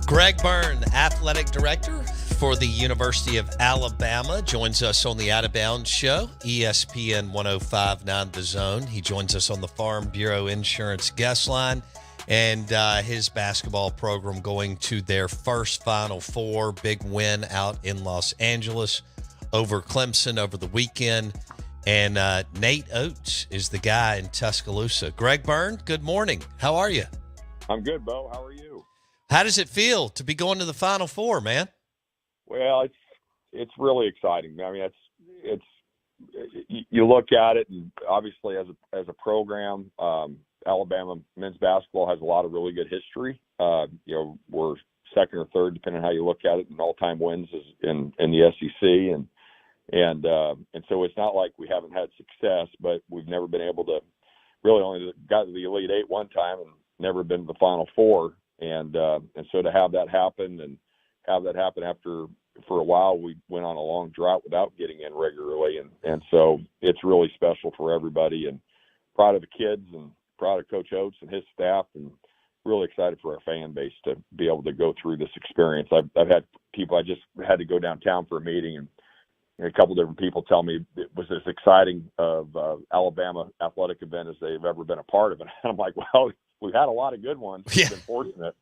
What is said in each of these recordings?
Greg Byrne, Athletic Director for the University of Alabama, joins us on the Out of Bounds Show, ESPN 105.9 The Zone. He joins us on the Farm Bureau Insurance guest line, and his basketball program going to their first Final Four, big win out in Los Angeles over Clemson over the weekend. And Nate Oates is the guy in Tuscaloosa. Greg Byrne, good morning. How are you? I'm good, Bo. How are you? How does it feel to be going to the Final Four, man? Well, it's really exciting. I mean, it's you look at it, and obviously as a program, Alabama men's basketball has a lot of really good history. We're second or third, depending on how you look at it, in all-time wins in the SEC, and so it's not like we haven't had success, but we've never been able to really only got to the Elite Eight one time and never been to the Final Four. And so to have that happen after, for a while, we went on a long drought without getting in regularly. And so it's really special for everybody, and proud of the kids and proud of Coach Oates and his staff, and really excited for our fan base to be able to go through this experience. I've had people, I just had to go downtown for a meeting, and a couple different people tell me it was as exciting of Alabama athletic event as they've ever been a part of it. And I'm like, well, we've had a lot of good ones. Yeah. We've been fortunate.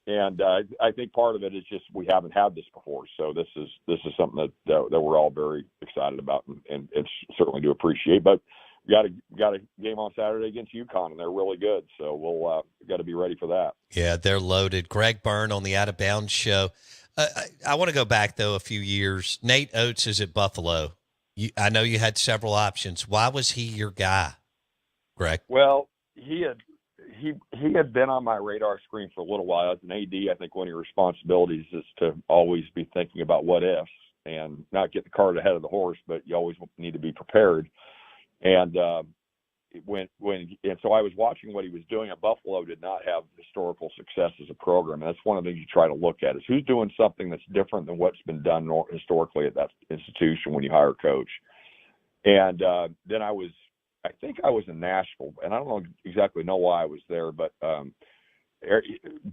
And I think part of it is just we haven't had this before. So this is something that we're all very excited about, and it's certainly do appreciate. But we got a game on Saturday against UConn, and they're really good. So we'll got to be ready for that. Yeah, they're loaded. Greg Byrne on the Out of Bounds Show. I want to go back, though, a few years. Nate Oates is at Buffalo. I know you had several options. Why was he your guy, Greg? Well, he had been on my radar screen for a little while. As an AD, I think one of your responsibilities is to always be thinking about what ifs and not get the cart ahead of the horse, but you always need to be prepared. And so I was watching what he was doing at Buffalo. Did not have historical success as a program. And that's one of the things you try to look at, is who's doing something that's different than what's been done historically at that institution when you hire a coach. And then I think I was in Nashville, and I don't exactly know why I was there, but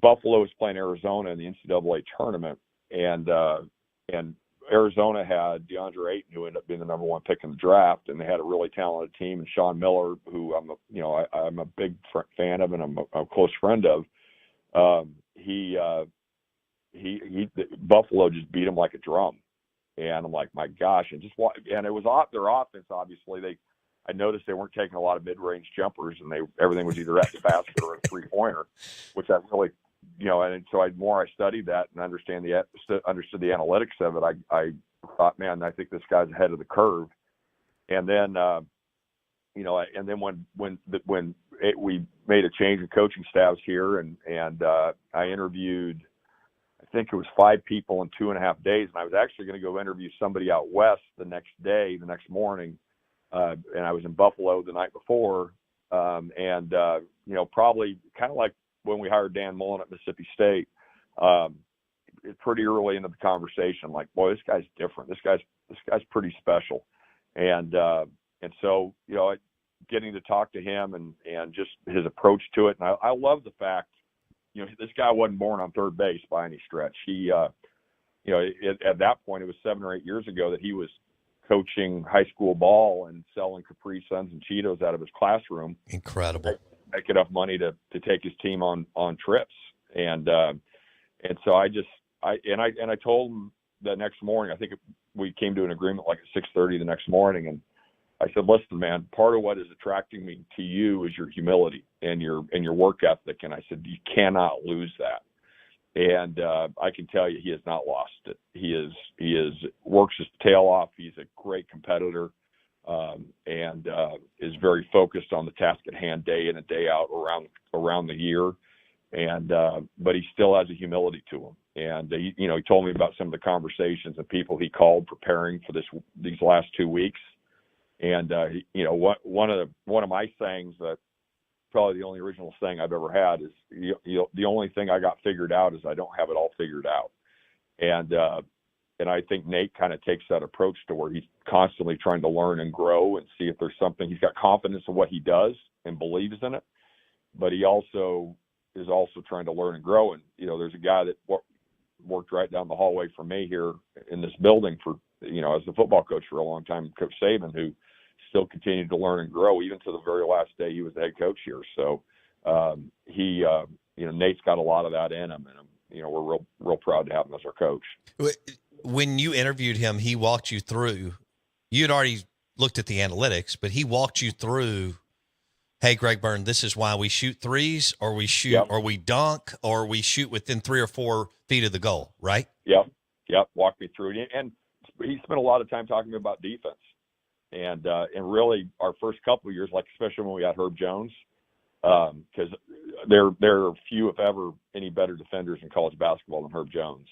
Buffalo was playing Arizona in the NCAA tournament, and Arizona had DeAndre Ayton, who ended up being the number one pick in the draft, and they had a really talented team. And Sean Miller, who I'm a big fan of, and I'm a close friend of, Buffalo just beat him like a drum, and I'm like, my gosh, and it was off their offense. Obviously, I noticed they weren't taking a lot of mid-range jumpers, and everything was either at the basket or a three-pointer, which I really, and so I studied that and understood the analytics of it. I thought, man, I think this guy's ahead of the curve. And then, and then when we made a change in coaching staffs here, and I interviewed, I think it was 5 people in 2.5 days, and I was actually going to go interview somebody out west the next morning. And I was in Buffalo the night before, probably kind of like when we hired Dan Mullen at Mississippi State, it's pretty early into the conversation, like, boy, this guy's different. This guy's pretty special. And so, getting to talk to him and just his approach to it. And I love the fact, this guy wasn't born on third base by any stretch. He, at that point, it was 7 or 8 years ago that he was coaching high school ball and selling Capri Suns and Cheetos out of his classroom. Incredible. Make enough money to take his team on trips. And so I told him the next morning, I think we came to an agreement like at 6:30 the next morning. And I said, listen, man, part of what is attracting me to you is your humility and your work ethic. And I said, you cannot lose that. And I can tell you, he has not lost it. He works his tail off. He's a great competitor, and is very focused on the task at hand, day in and day out, around the year. And but he still has a humility to him. And he told me about some of the conversations and people he called preparing for these last 2 weeks. And one of my sayings that, probably the only original thing I've ever had, is the only thing I got figured out is I don't have it all figured out. And I think Nate kind of takes that approach to where he's constantly trying to learn and grow and see if there's something. He's got confidence in what he does and believes in it, but he also is trying to learn and grow. And, there's a guy that worked right down the hallway from me here in this building for, as the football coach for a long time, Coach Saban, who still continued to learn and grow even to the very last day he was the head coach here. So Nate's got a lot of that in him, and we're real proud to have him as our coach. When you interviewed him, he walked you through. You'd already looked at the analytics, but he walked you through. Hey, Greg Byrne, this is why we shoot threes, or we shoot, Yep. or we dunk, or we shoot within 3 or 4 feet of the goal, right? Yep. Walk me through it, and he spent a lot of time talking about defense, and really our first couple of years, like especially when we had Herb Jones, because there are few, if ever, any better defenders in college basketball than Herb Jones,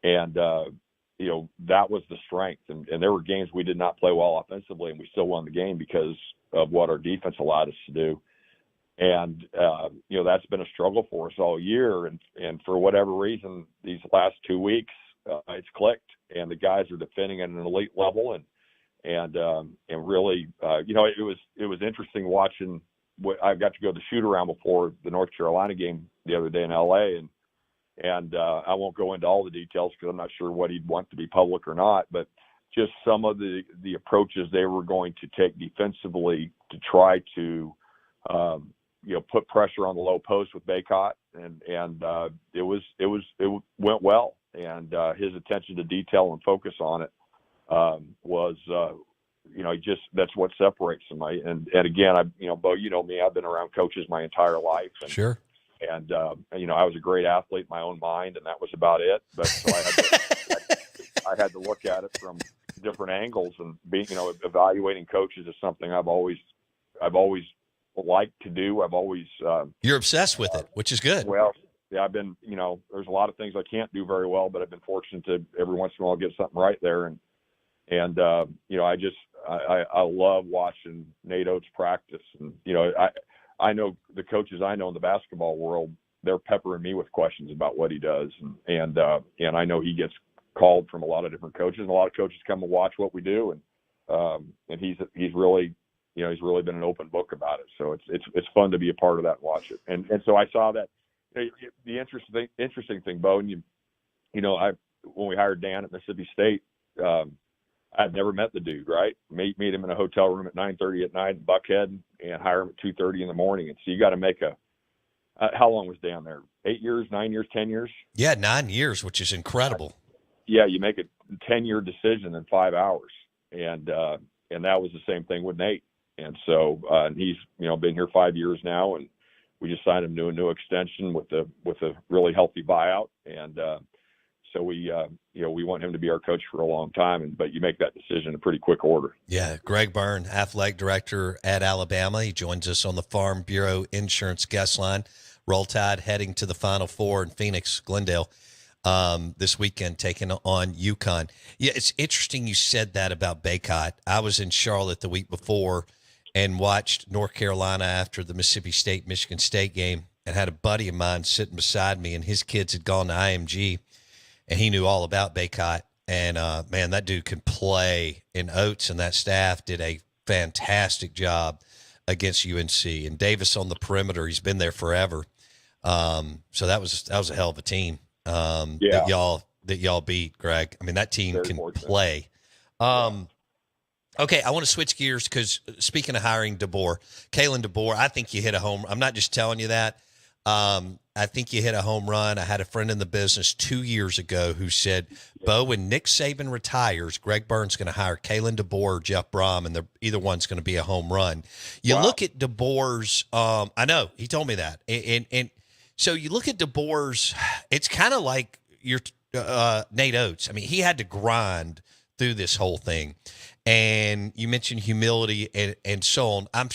and that was the strength, and there were games we did not play well offensively, and we still won the game because of what our defense allowed us to do. And, that's been a struggle for us all year. And for whatever reason, these last 2 weeks, it's clicked, and the guys are defending at an elite level. And really, it was interesting watching I got to go to the shoot around before the North Carolina game the other day in LA. And I won't go into all the details because I'm not sure what he'd want to be public or not, but just some of the approaches they were going to take defensively to try to, put pressure on the low post with Baycott, and it went well. And his attention to detail and focus on it was, that's what separates him. And again, Bo, me, I've been around coaches my entire life. And, sure. And, I was a great athlete in my own mind, and that was about it. But so I had to look at it from different angles, and being, evaluating coaches is something I've always liked to do. I've always, you're obsessed with it, which is good. Well, yeah, I've been, there's a lot of things I can't do very well, but I've been fortunate to every once in a while get something right there. And I love watching Nate Oates practice. And, I know the coaches I know in the basketball world, they're peppering me with questions about what he does. And I know he gets called from a lot of different coaches, and a lot of coaches come and watch what we do. And he's really, he's really been an open book about it. So it's fun to be a part of that and watch it. And so I saw that the interesting thing, Bo, and when we hired Dan at Mississippi State, I'd never met the dude, right? Meet him in a hotel room at 9:30 at night in Buckhead, and hire him at 2:30 in the morning. And so you got to make how long was Dan there? 8 years, 9 years, 10 years? Yeah, 9 years, which is incredible. Yeah, you make a 10-year decision in 5 hours, and that was the same thing with Nate. And so and he's been here 5 years now, and we just signed him to a new extension with a really healthy buyout. And so we want him to be our coach for a long time, but you make that decision in pretty quick order. Yeah, Greg Byrne, Athletic Director at Alabama. He joins us on the Farm Bureau Insurance guest line. Roll Tide heading to the Final Four in Phoenix, Glendale, this weekend, taking on UConn. Yeah, it's interesting you said that about Baycott. I was in Charlotte the week before and watched North Carolina after the Mississippi State-Michigan State game, and had a buddy of mine sitting beside me, and his kids had gone to IMG. And he knew all about Baycott. And, man, that dude can play. And Oates and that staff did a fantastic job against UNC. And Davis on the perimeter, he's been there forever. So that was a hell of a team that y'all beat, Greg. I mean, that team Very can fortunate. play. Okay, I want to switch gears because speaking of hiring Kalen DeBoer, I think you hit a home. I'm not just telling you that. I think you hit a home run. I had a friend in the business 2 years ago who said, Bo, when Nick Saban retires, Greg Byrne's going to hire Kalen DeBoer or Jeff Brom, and either one's going to be a home run. You look at DeBoer's, I know, he told me that. And so you look at DeBoer's, it's kind of like your Nate Oates. I mean, he had to grind through this whole thing. And you mentioned humility and so on.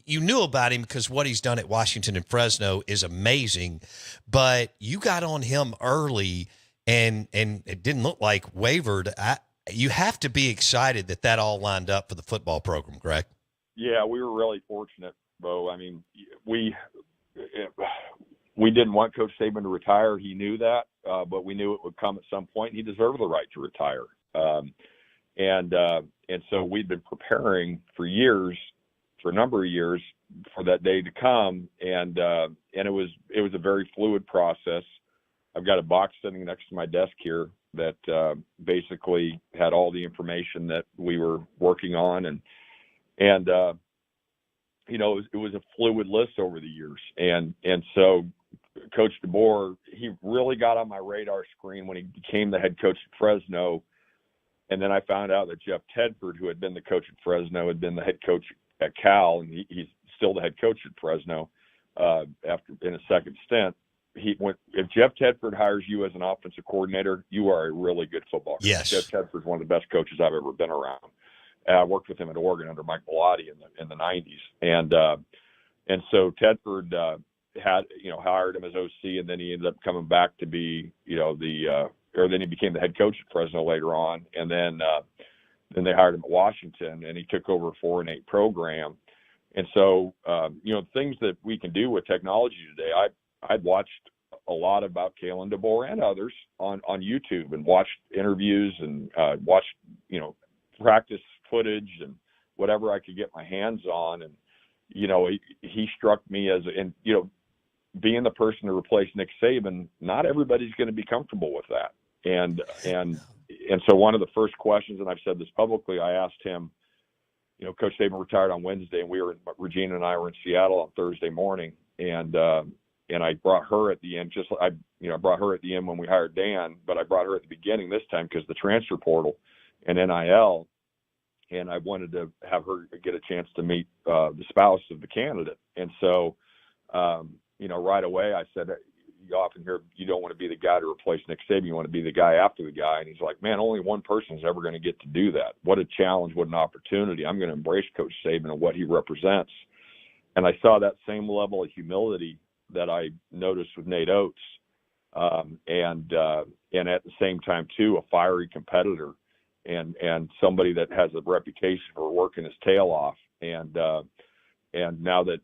You knew about him because what he's done at Washington and Fresno is amazing, but you got on him early and it didn't look like wavered. You have to be excited that all lined up for the football program, Greg. Yeah, we were really fortunate, Bo. I mean, we didn't want Coach Saban to retire. He knew that, but we knew it would come at some point. He deserved the right to retire. And so we'd been preparing for a number of years for that day to come. And it was a very fluid process. I've got a box sitting next to my desk here that basically had all the information that we were working on, and it was a fluid list over the years, and so Coach DeBoer, he really got on my radar screen when he became the head coach at Fresno. And then I found out that Jeff Tedford, who had been the coach at Fresno, had been the head coach at Cal, and he's still the head coach at Fresno after in a second stint. If Jeff Tedford hires you as an offensive coordinator, you are a really good football coach. Yes. Jeff Tedford's one of the best coaches I've ever been around. I worked with him at Oregon under Mike Bellotti in the 90s, and so Tedford hired him as OC, and then he ended up coming back to be then he became the head coach at Fresno later on, and then they hired him at Washington, and he took over a 4-8 program. And so things that we can do with technology today, I'd watched a lot about Kalen DeBoer and others on YouTube, and watched interviews and watched practice footage and whatever I could get my hands on. And he struck me as being the person to replace Nick Saban, not everybody's going to be comfortable with that. And so one of the first questions, and I've said this publicly, I asked him, Coach Saban retired on Wednesday, and Regina and I were in Seattle on Thursday morning, and I brought her at the end. I brought her at the end when we hired Dan, but I brought her at the beginning this time because the transfer portal and NIL, and I wanted to have her get a chance to meet the spouse of the candidate. And so, right away I said, you often hear you don't want to be the guy to replace Nick Saban, you want to be the guy after the guy. And he's like, man, only one person is ever going to get to do that. What a challenge, what an opportunity. I'm going to embrace Coach Saban and what he represents. And I saw that same level of humility that I noticed with Nate Oates, and at the same time too, a fiery competitor, and somebody that has a reputation for working his tail off. And now that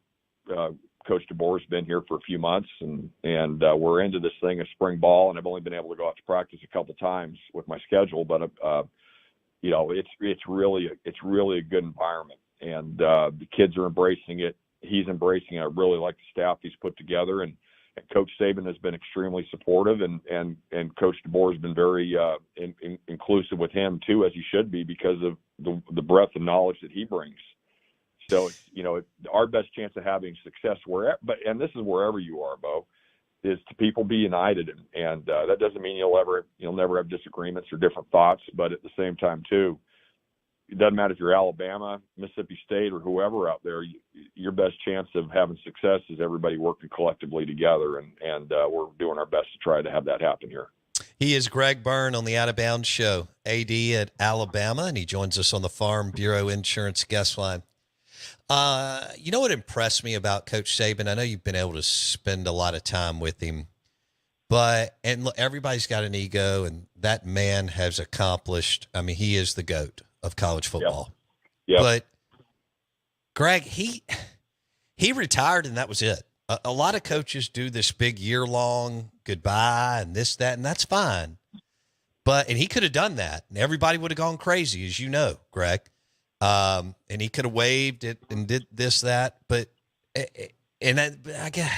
Coach DeBoer's been here for a few months, and we're into this thing of spring ball, and I've only been able to go out to practice a couple times with my schedule, but it's really a good environment, and the kids are embracing it. He's embracing it. I really like the staff he's put together, and Coach Saban has been extremely supportive, and Coach DeBoer has been very inclusive with him too, as he should be, because of the breadth of knowledge that he brings. So, our best chance of having success and this is wherever you are, Bo, is to people be united. And that doesn't mean you'll never have disagreements or different thoughts, but at the same time too, it doesn't matter if you're Alabama, Mississippi State, or whoever out there, your best chance of having success is everybody working collectively together. And we're doing our best to try to have that happen here. He is Greg Byrne on the Out of Bounds Show, AD at Alabama, and he joins us on the Farm Bureau Insurance guest line. What impressed me about Coach Saban? I know you've been able to spend a lot of time with him, and look, everybody's got an ego, and that man has accomplished. I mean, he is the GOAT of college football. Yeah. But Greg, he retired, and that was it. A lot of coaches do this big year-long goodbye and this, that, and that's fine. And he could have done that, and everybody would have gone crazy, as you know, Greg. And he could have waved it and did this, that, but I guess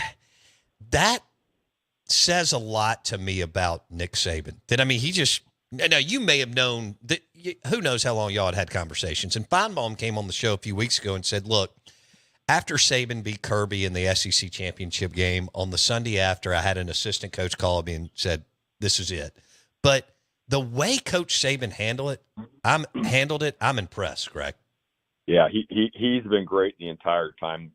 that says a lot to me about Nick Saban. Now you may have known that. Who knows how long y'all had conversations? And Feinbaum came on the show a few weeks ago and said, "Look, after Saban beat Kirby in the SEC championship game on the Sunday after, I had an assistant coach call me and said, this is it." But the way Coach Saban handled it, I'm impressed, Greg. Yeah, he's been great the entire time.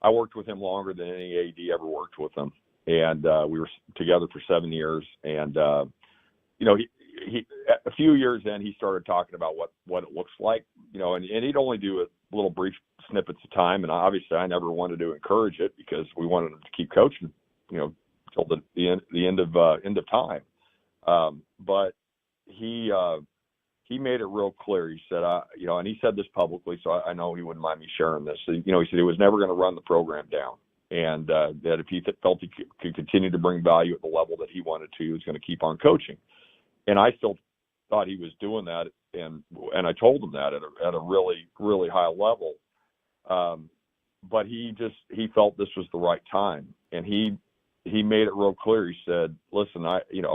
I worked with him longer than any AD ever worked with him, and we were together for 7 years. And he a few years in, he started talking about what it looks like, and he'd only do a little brief snippets of time. And obviously, I never wanted to encourage it because we wanted him to keep coaching, till the end of time. But he made it real clear. He said, and he said this publicly, so I know he wouldn't mind me sharing this. He said he was never going to run the program down, and that if he felt he could continue to bring value at the level that he wanted to, he was going to keep on coaching. And I still thought he was doing that, and I told him that at a really, really high level. But he felt this was the right time, and he he made it real clear. He said, "Listen, it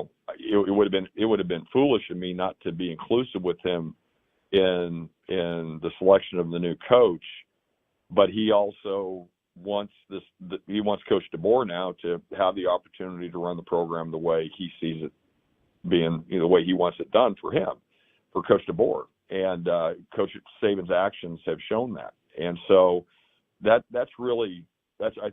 would have been foolish of me not to be inclusive with him in the selection of the new coach, but he also wants Coach DeBoer now to have the opportunity to run the program the way he sees it being, the way he wants it done for him, for Coach DeBoer." And Coach Saban's actions have shown that. And so I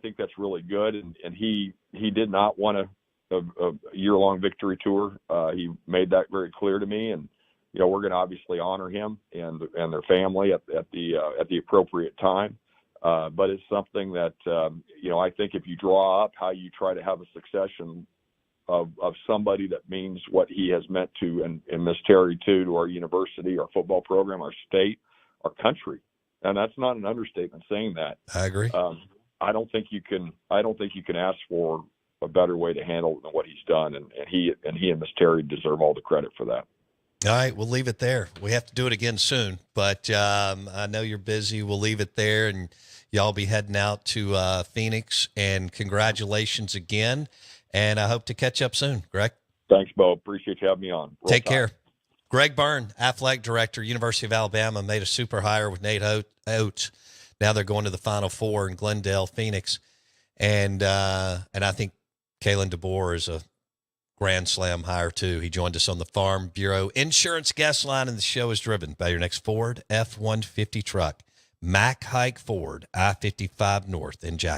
think that's really good. And he did not want a year-long victory tour. He made that very clear to me. And, we're going to obviously honor him and their family at the appropriate time. But it's something that, I think if you draw up how you try to have a succession of somebody that means what he has meant to, and Miss Terry too, to our university, our football program, our state, our country. And that's not an understatement saying that. I agree. I don't think you can ask for a better way to handle it than what he's done. And he and Miss Terry deserve all the credit for that. All right, we'll leave it there. We have to do it again soon, but I know you're busy. We'll leave it there, and y'all be heading out to Phoenix. And congratulations again, and I hope to catch up soon, Greg. Thanks, Bo. Appreciate you having me on. Take care. Greg Byrne, Athletic Director, University of Alabama, made a super hire with Nate Oates. Now they're going to the Final Four in Glendale, Phoenix, and I think Kalen DeBoer is a Grand Slam hire too. He joined us on the Farm Bureau Insurance Guest Line, and the show is driven by your next Ford F-150 truck, Mack Hike Ford, I-55 North in Jackson.